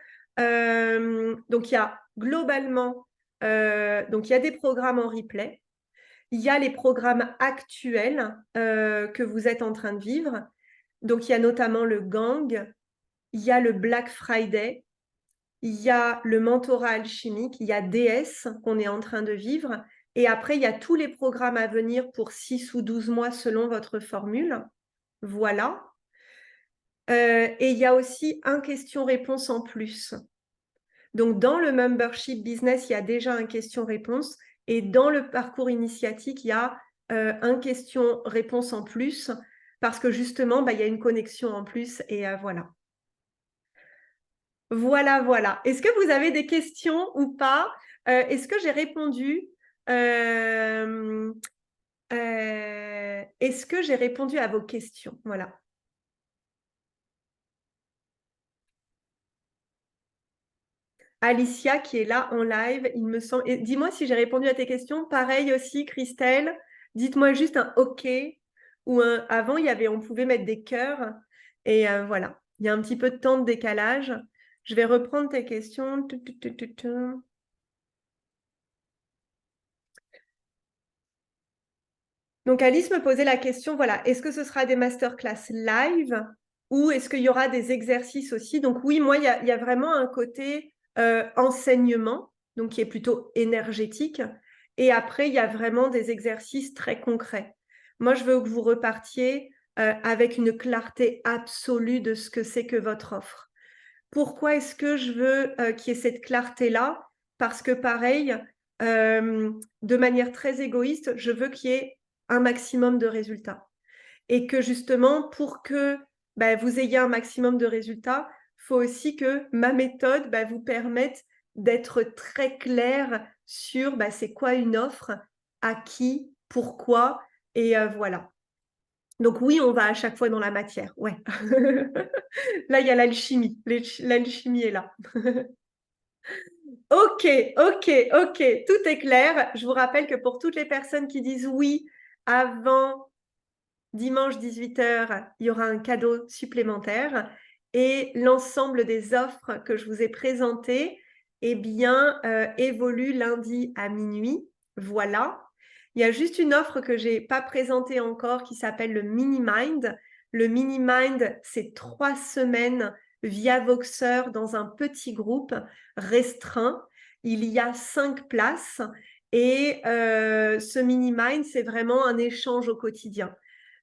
donc il y a globalement donc, il y a des programmes en replay. Il y a les programmes actuels que vous êtes en train de vivre. Donc, il y a notamment le Gang, il y a le Black Friday, il y a le mentorat alchimique, il y a DS qu'on est en train de vivre. Et après, il y a tous les programmes à venir pour 6 ou 12 mois selon votre formule. Voilà. Et il y a aussi un question-réponse en plus. Donc, dans le membership business, il y a déjà un question-réponse. Et dans le parcours initiatique, il y a un question-réponse en plus parce que justement, il y a une connexion en plus. Et voilà. Voilà, voilà. Est-ce que vous avez des questions ou pas? Est-ce que j'ai répondu est-ce que j'ai répondu à vos questions? Voilà. Alicia qui est là en live, il me semble. Dis-moi si j'ai répondu à tes questions. Pareil aussi, Christelle. Dites-moi juste un OK ou un. Avant, on pouvait mettre des cœurs. Et voilà. Il y a un petit peu de temps de décalage. Je vais reprendre tes questions. Donc Alice me posait la question, voilà, est-ce que ce sera des masterclass live ou est-ce qu'il y aura des exercices aussi? Donc oui, moi, il y a vraiment un côté enseignement, donc qui est plutôt énergétique. Et après, il y a vraiment des exercices très concrets. Moi, je veux que vous repartiez avec une clarté absolue de ce que c'est que votre offre. Pourquoi est-ce que je veux qu'il y ait cette clarté-là? Parce que pareil, de manière très égoïste, je veux qu'il y ait un maximum de résultats. Et que justement, pour que vous ayez un maximum de résultats, il faut aussi que ma méthode vous permette d'être très clair sur c'est quoi une offre, à qui, pourquoi, et voilà. Donc oui, on va à chaque fois dans la matière, ouais. Là, il y a l'alchimie. L'alchimie est là. Ok, ok, ok, tout est clair. Je vous rappelle que pour toutes les personnes qui disent oui avant dimanche 18h, il y aura un cadeau supplémentaire. Et l'ensemble des offres que je vous ai présentées, eh bien, évolue lundi à minuit. Voilà. Il y a juste une offre que je n'ai pas présentée encore qui s'appelle le Mini Mind. Le Mini Mind, c'est 3 semaines via Voxer dans un petit groupe restreint. Il y a 5 places et ce Mini Mind, c'est vraiment un échange au quotidien.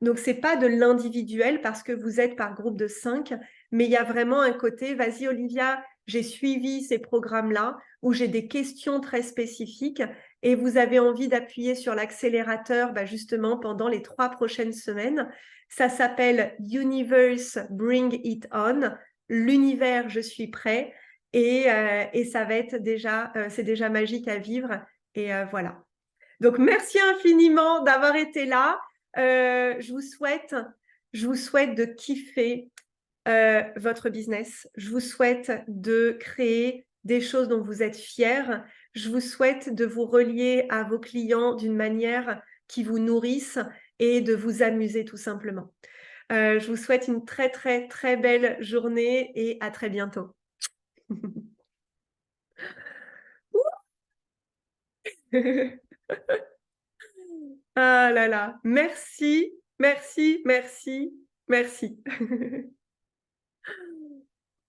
Donc, ce n'est pas de l'individuel parce que vous êtes par groupe de 5, mais il y a vraiment un côté, vas-y Olivia, j'ai suivi ces programmes-là où j'ai des questions très spécifiques et vous avez envie d'appuyer sur l'accélérateur justement pendant les 3 prochaines semaines. Ça s'appelle Universe Bring It On, l'univers je suis prêt et ça va être déjà, c'est déjà magique à vivre et voilà. Donc merci infiniment d'avoir été là. Je vous souhaite de kiffer votre business. Je vous souhaite de créer des choses dont vous êtes fiers. Je vous souhaite de vous relier à vos clients d'une manière qui vous nourrisse et de vous amuser tout simplement. Je vous souhaite une très, très, très belle journée et à très bientôt. Ah là là, merci, merci, merci, merci.